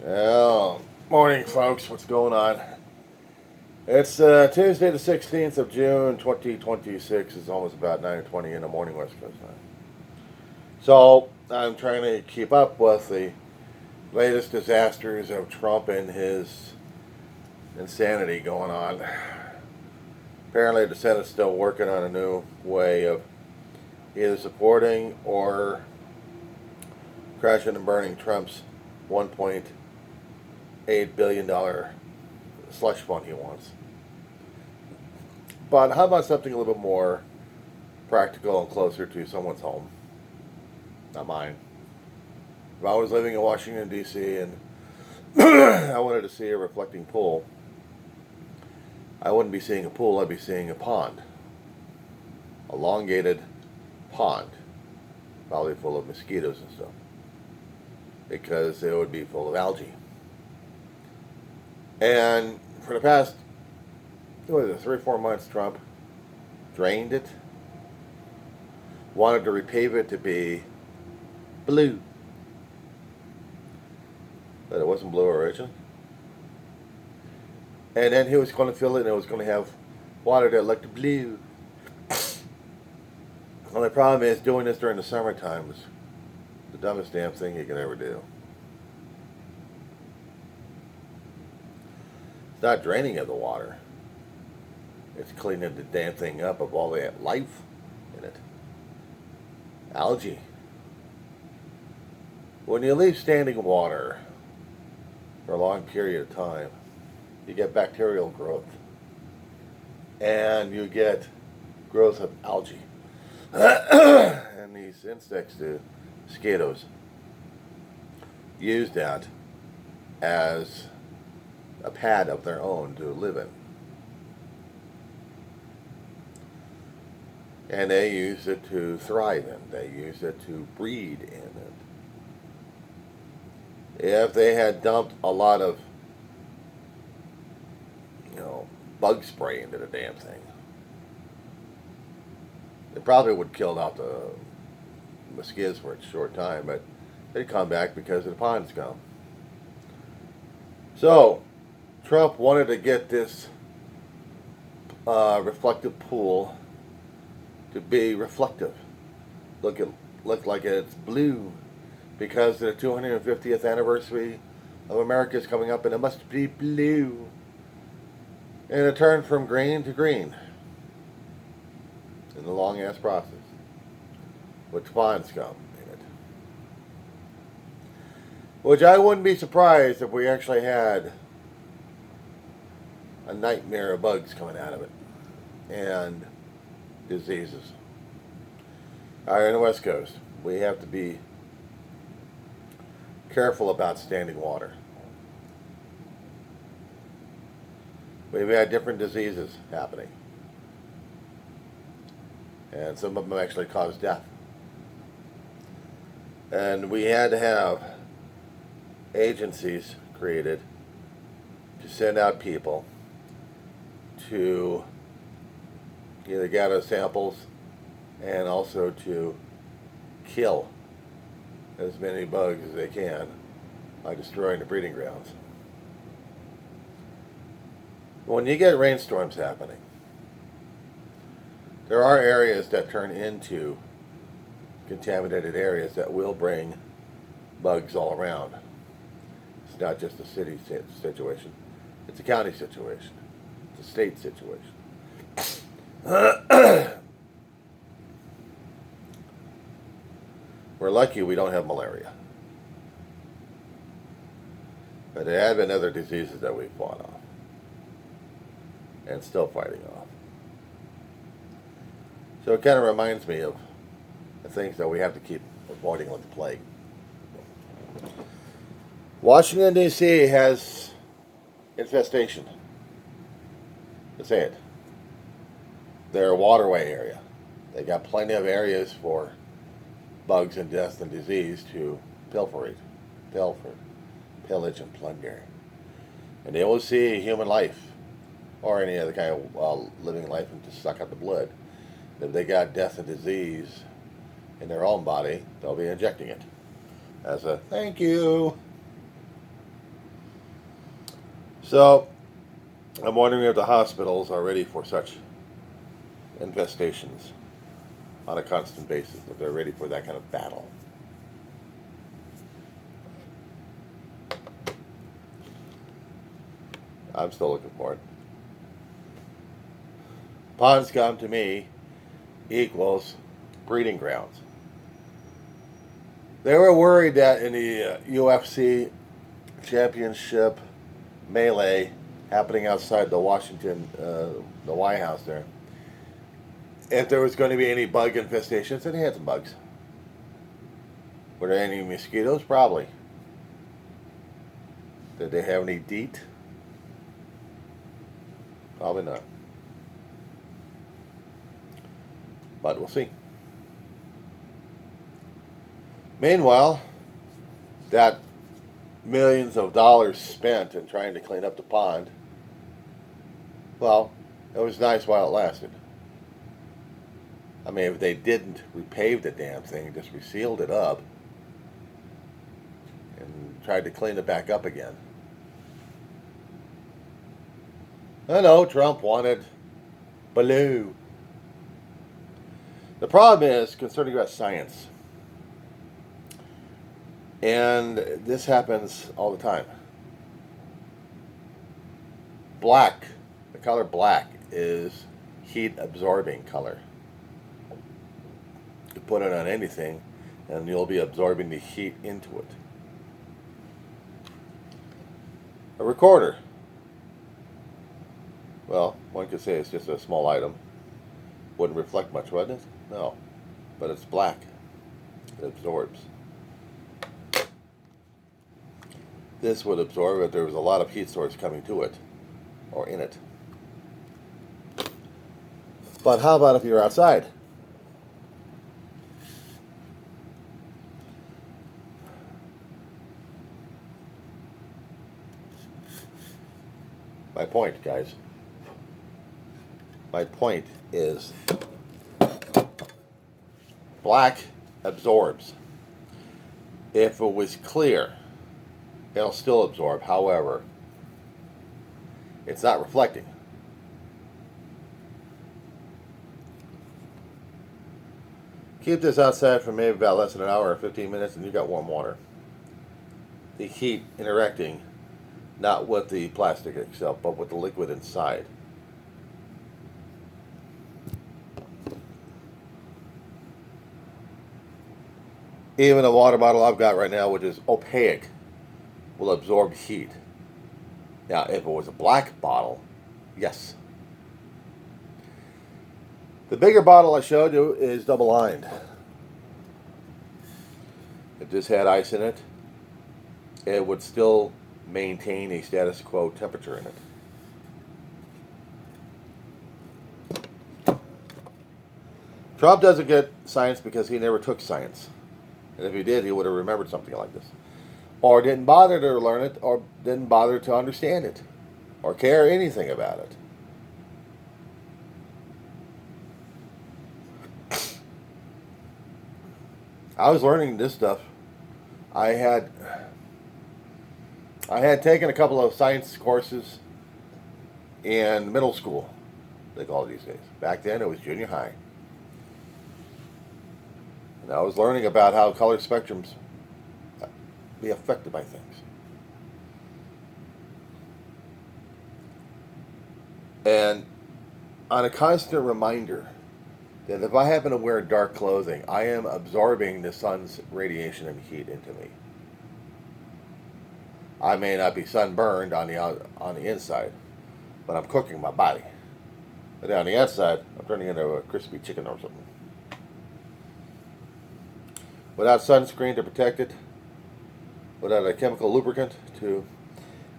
Well, morning, folks. What's going on? It's Tuesday, the 16th of June, 2026. It's almost about 9:20 in the morning, West Coast time. So I'm trying to keep up with the latest disasters of Trump and his insanity going on. Apparently, the Senate's still working on a new way of either supporting or crashing and burning Trump's $1.8 billion slush fund he wants. But how about something a little bit more practical and closer to someone's home? Not mine. If I was living in Washington, D.C., and I wanted to see a reflecting pool, I wouldn't be seeing a pool, I'd be seeing a pond. Elongated pond. Probably full of mosquitoes and stuff. Because it would be full of algae. And for the past, what is it, 3 or 4 months, Trump drained it, wanted to repave it to be blue. But it wasn't blue originally. And then he was going to fill it and it was going to have water that looked blue. Well, the problem is doing this during the summertime is the dumbest damn thing you can ever do. It's not draining of the water. It's cleaning the damn thing up of all that life in it. Algae. When you leave standing water for a long period of time, you get bacterial growth. And you get growth of algae. And these insects, the mosquitoes, use that as a pad of their own to live in. And they use it to thrive in. They use it to breed in it. If they had dumped a lot of, bug spray into the damn thing, it probably would kill out the mosquitoes for a short time, but they'd come back because the pond's gone. So, Trump wanted to get this reflective pool to be reflective. Look like it's blue because the 250th anniversary of America is coming up and it must be blue. And it turned from green to green in the long ass process with spine scum in it. Which I wouldn't be surprised if we actually had a nightmare of bugs coming out of it and diseases. Alright, on the West Coast, we have to be careful about standing water. We've had different diseases happening. And some of them actually cause death. And we had to have agencies created to send out people to either gather samples and also to kill as many bugs as they can by destroying the breeding grounds. When you get rainstorms happening, there are areas that turn into contaminated areas that will bring bugs all around. It's not just a city situation. It's a county situation. It's a state situation. We're lucky we don't have malaria. But there have been other diseases that we've fought off. And still fighting off. So it kind of reminds me of the things that we have to keep avoiding like the plague. Washington, D.C. has infestation. Let's say it. Their waterway area. They got plenty of areas for bugs and death and disease to pillage and plunder. And they will see human life or any other kind of living life and just suck out the blood. If they got death and disease in their own body, they'll be injecting it as a thank you. So I'm wondering if the hospitals are ready for such infestations on a constant basis, if they're ready for that kind of battle. I'm still looking for it. Pond scum to me equals breeding grounds. They were worried that in the UFC championship melee happening outside the Washington, the White House there, if there was going to be any bug infestations, and they had some bugs. Were there any mosquitoes? Probably. Did they have any DEET? Probably not. But we'll see. Meanwhile, that millions of dollars spent in trying to clean up the pond, well, it was nice while it lasted. I mean, if they didn't repave the damn thing, just resealed it up and tried to clean it back up again. I know Trump wanted blue. The problem is concerning about science. And this happens all the time. Black, the color black is heat absorbing color. You put it on anything and you'll be absorbing the heat into it. A recorder. Well, one could say it's just a small item. Wouldn't reflect much, wouldn't it? No. But it's black. It absorbs. This would absorb if there was a lot of heat source coming to it or in it. But how about if you're outside? My point, guys. My point is black absorbs. If it was clear, it'll still absorb. However, it's not reflecting. Keep this outside for maybe about less than an hour or 15 minutes and you got warm water. The heat interacting not with the plastic itself, but with the liquid inside. Even a water bottle I've got right now, which is opaque, will absorb heat. Now, if it was a black bottle, yes. The bigger bottle I showed you is double lined. If this had ice in it, it would still maintain a status quo temperature in it. Trump doesn't get science because he never took science. And if he did, he would have remembered something like this. Or didn't bother to learn it, or didn't bother to understand it, or care anything about it. I was learning this stuff. I had taken a couple of science courses in middle school, they call it these days. Back then it was junior high. And I was learning about how color spectrums be affected by things. And on a constant reminder that if I happen to wear dark clothing, I am absorbing the sun's radiation and heat into me. I may not be sunburned on the inside, but I'm cooking my body. But on the outside, I'm turning into a crispy chicken or something. Without sunscreen to protect it, without a chemical lubricant to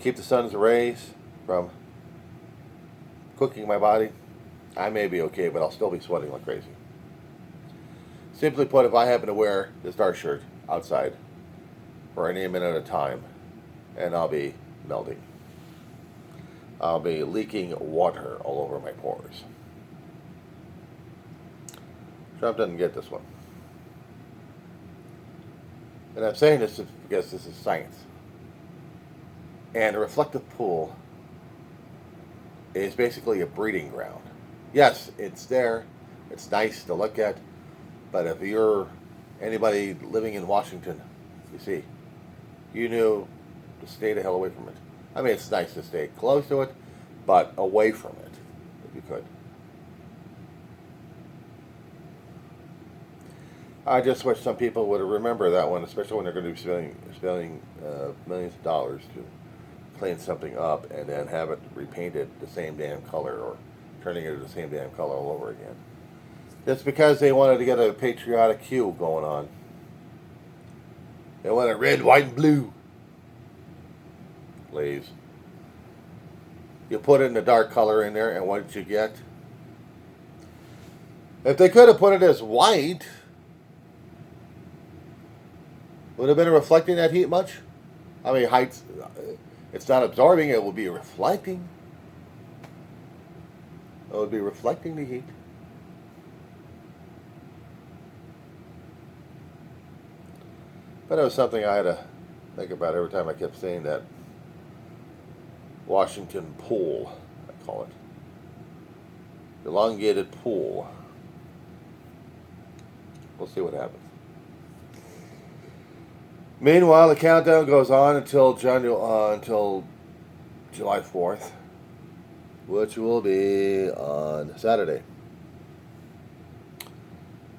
keep the sun's rays from cooking my body, I may be okay, but I'll still be sweating like crazy. Simply put, if I happen to wear this dark shirt outside for any minute at a time, and I'll be melting. I'll be leaking water all over my pores. Trump doesn't get this one. And I'm saying this because this is science. And a reflective pool is basically a breeding ground. Yes, it's there. It's nice to look at. But if you're anybody living in Washington, you see, you knew to stay the hell away from it. I mean, it's nice to stay close to it, but away from it, if you could. I just wish some people would remember that one, especially when they're going to be spending millions of dollars to clean something up and then have it repainted the same damn color or turning it to the same damn color all over again. Just because they wanted to get a patriotic hue going on. They wanted red, white, and blue. Please. You put it in a dark color in there, and what did you get? If they could have put it as white, would it have been reflecting that heat much? I mean, heights. It's not absorbing; it will be reflecting. It would be reflecting the heat. But it was something I had to think about every time I kept saying that. Washington pool, I call it. Elongated pool. We'll see what happens. Meanwhile, the countdown goes on until July 4th, which will be on Saturday.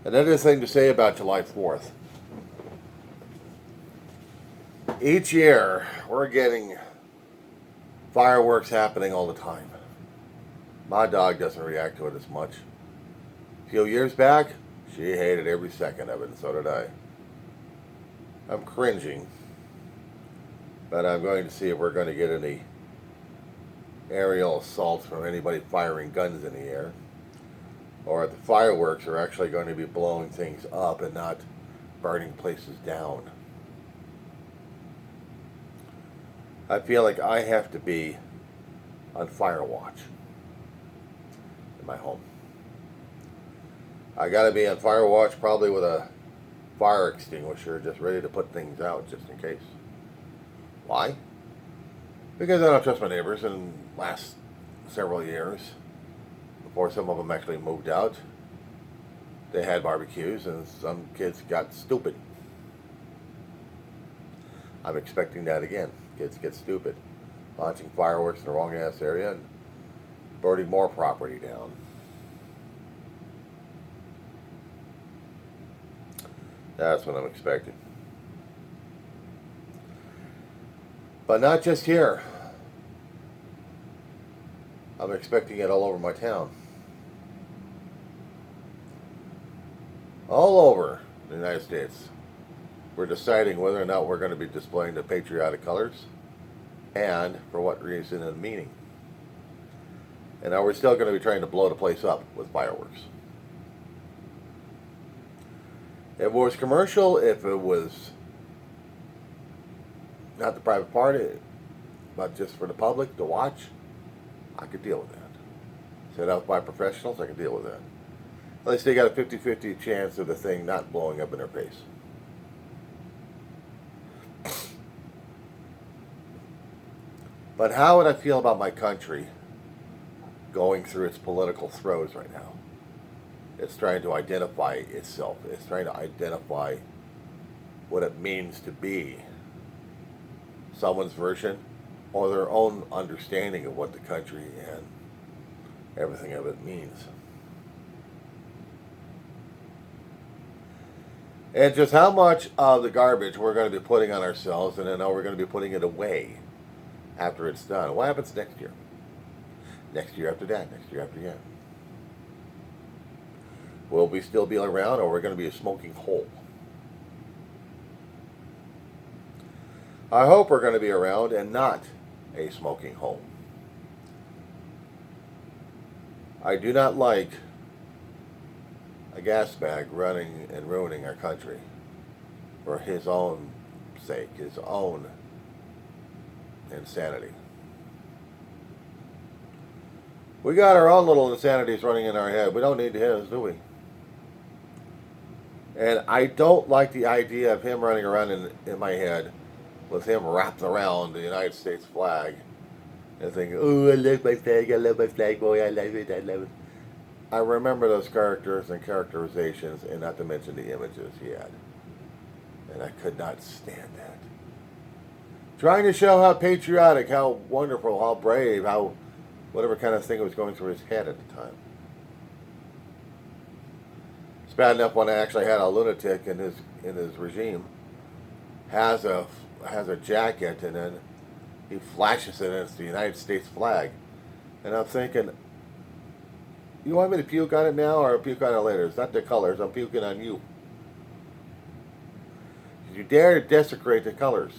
Another thing to say about July 4th. Each year, we're getting fireworks happening all the time. My dog doesn't react to it as much. A few years back, she hated every second of it, and so did I. I'm cringing, but I'm going to see if we're going to get any aerial assaults from anybody firing guns in the air, or if the fireworks are actually going to be blowing things up and not burning places down. I feel like I have to be on fire watch in my home. I got to be on fire watch probably with a fire extinguisher just ready to put things out just in case. Why? Because I don't trust my neighbors, and last several years, before some of them actually moved out, they had barbecues and some kids got stupid. I'm expecting that again. Kids get stupid, launching fireworks in the wrong ass area and burning more property down. That's what I'm expecting. But not just here. I'm expecting it all over my town. All over the United States. We're deciding whether or not we're going to be displaying the patriotic colors and for what reason and meaning. And are we still going to be trying to blow the place up with fireworks? If it was commercial, if it was not the private party, but just for the public to watch, I could deal with that. Set up by professionals, I could deal with that. At least they got a 50-50 chance of the thing not blowing up in their face. But how would I feel about my country going through its political throes right now? It's trying to identify itself. It's trying to identify what it means to be someone's version or their own understanding of what the country and everything of it means. And just how much of the garbage we're going to be putting on ourselves, and then how we're going to be putting it away after it's done. What happens next year? Next year after that, next year after that. Will we still be around, or are we going to be a smoking hole? I hope we're going to be around and not a smoking hole. I do not like a gas bag running and ruining our country for his own sake, his own insanity. We got our own little insanities running in our head. We don't need his, do we? And I don't like the idea of him running around in my head with him wrapped around the United States flag and thinking, oh, I love my flag, boy, I love it, I love it. I remember those characters and characterizations, and not to mention the images he had. And I could not stand that. Trying to show how patriotic, how wonderful, how brave, how whatever kind of thing was going through his head at the time. It's bad enough when I actually had a lunatic in his regime has a jacket, and then he flashes it, and it's the United States flag. And I'm thinking, you want me to puke on it now or puke on it later? It's not the colors. I'm puking on you. You dare to desecrate the colors.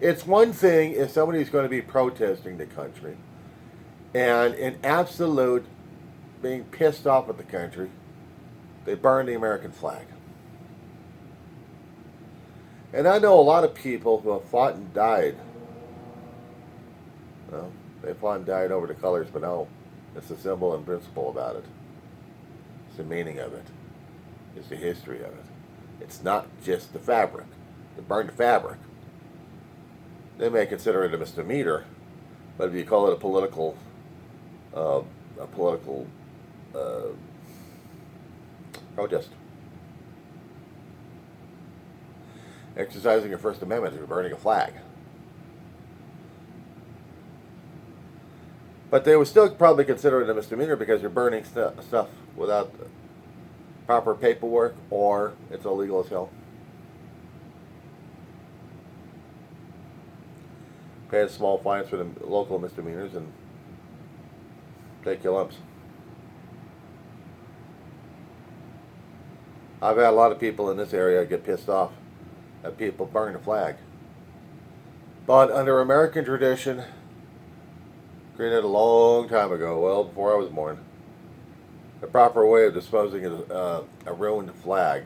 It's one thing if somebody's going to be protesting the country and in absolute being pissed off at the country, they burn the American flag. And I know a lot of people who have fought and died. Well, they fought and died over the colors, but no, it's the symbol and principle about it. It's the meaning of it. It's the history of it. It's not just the fabric. They burn the fabric. They may consider it a misdemeanor, but if you call it a political protest, exercising your First Amendment, you're burning a flag. But they would still probably consider it a misdemeanor because you're burning stuff without proper paperwork, or it's illegal as hell. Pay small fines for the local misdemeanors and take your lumps. I've had a lot of people in this area get pissed off that people burn the flag. But under American tradition, created a long time ago, well before I was born, the proper way of disposing of a ruined flag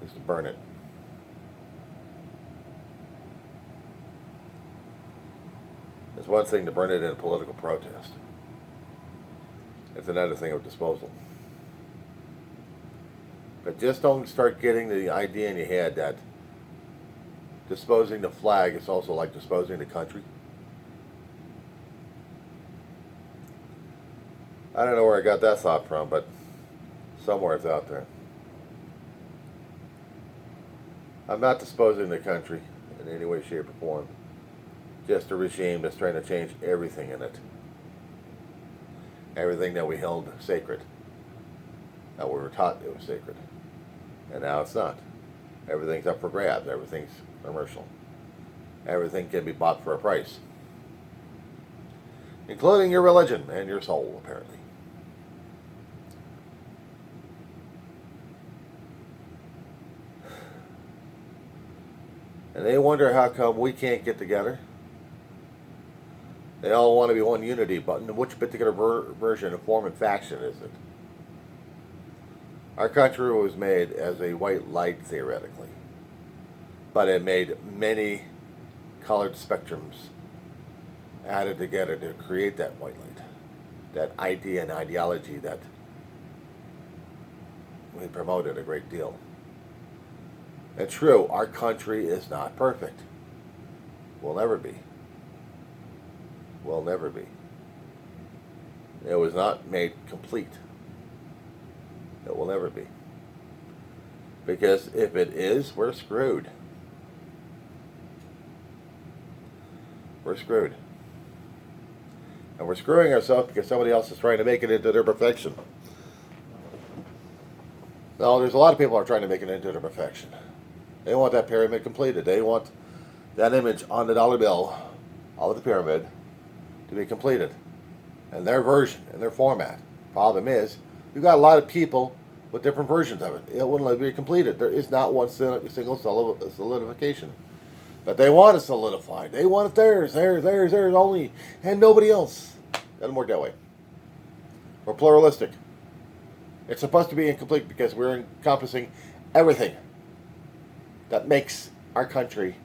is to burn it. It's one thing to burn it in a political protest. It's another thing of disposal. But just don't start getting the idea in your head that disposing the flag is also like disposing the country. I don't know where I got that thought from, but somewhere it's out there. I'm not disposing the country in any way, shape, or form. Just a regime that's trying to change everything in it. Everything that we held sacred. That we were taught it was sacred. And now it's not. Everything's up for grabs. Everything's commercial. Everything can be bought for a price. Including your religion and your soul, apparently. And they wonder how come we can't get together. They all want to be one unity, but in which particular version of form and faction is it? Our country was made as a white light, theoretically, but it made many colored spectrums added together to create that white light, that idea and ideology that we promoted a great deal. And true, our country is not perfect. Will never be. Will never be. It was not made complete. It will never be. Because if it is, we're screwed. We're screwed. And we're screwing ourselves because somebody else is trying to make it into their perfection. Now, there's a lot of people who are trying to make it into their perfection. They want that pyramid completed. They want that image on the dollar bill of the pyramid to be completed. And their version, and their format. Problem is, you've got a lot of people with different versions of it. It wouldn't be completed. There is not one single solidification. But they want it solidified. They want it theirs only, and nobody else. Doesn't work that way. We're pluralistic. It's supposed to be incomplete because we're encompassing everything that makes our country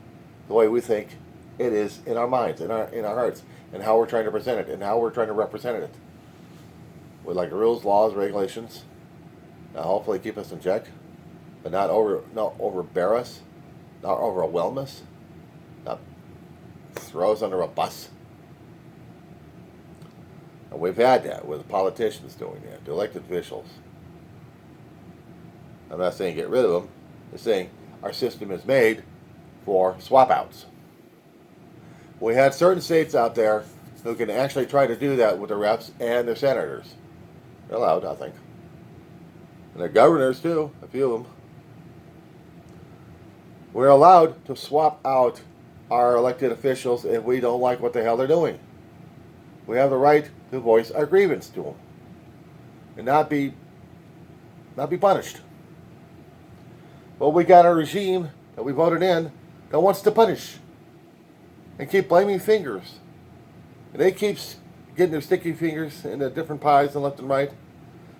the way we think it is in our minds, in our hearts, and how we're trying to present it, and how we're trying to represent it. With like rules, laws, regulations, hopefully keep us in check, but not overbear us, not overwhelm us, not throw us under a bus. And we've had that with politicians doing that, the elected officials. I'm not saying get rid of them. I'm saying our system is made for swap outs. We had certain states out there who can actually try to do that with their reps and their senators. They're allowed, I think. And their governors, too, a few of them. We're allowed to swap out our elected officials if we don't like what the hell they're doing. We have the right to voice our grievance to them and not be punished. But we got a regime that we voted in that wants to punish and keep blaming fingers. And they keep getting their sticky fingers in the different pies and left and right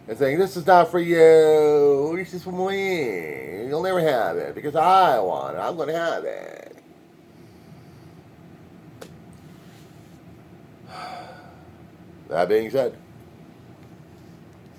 and saying, this is not for you, this is for me. You'll never have it because I want it. I'm going to have it. That being said,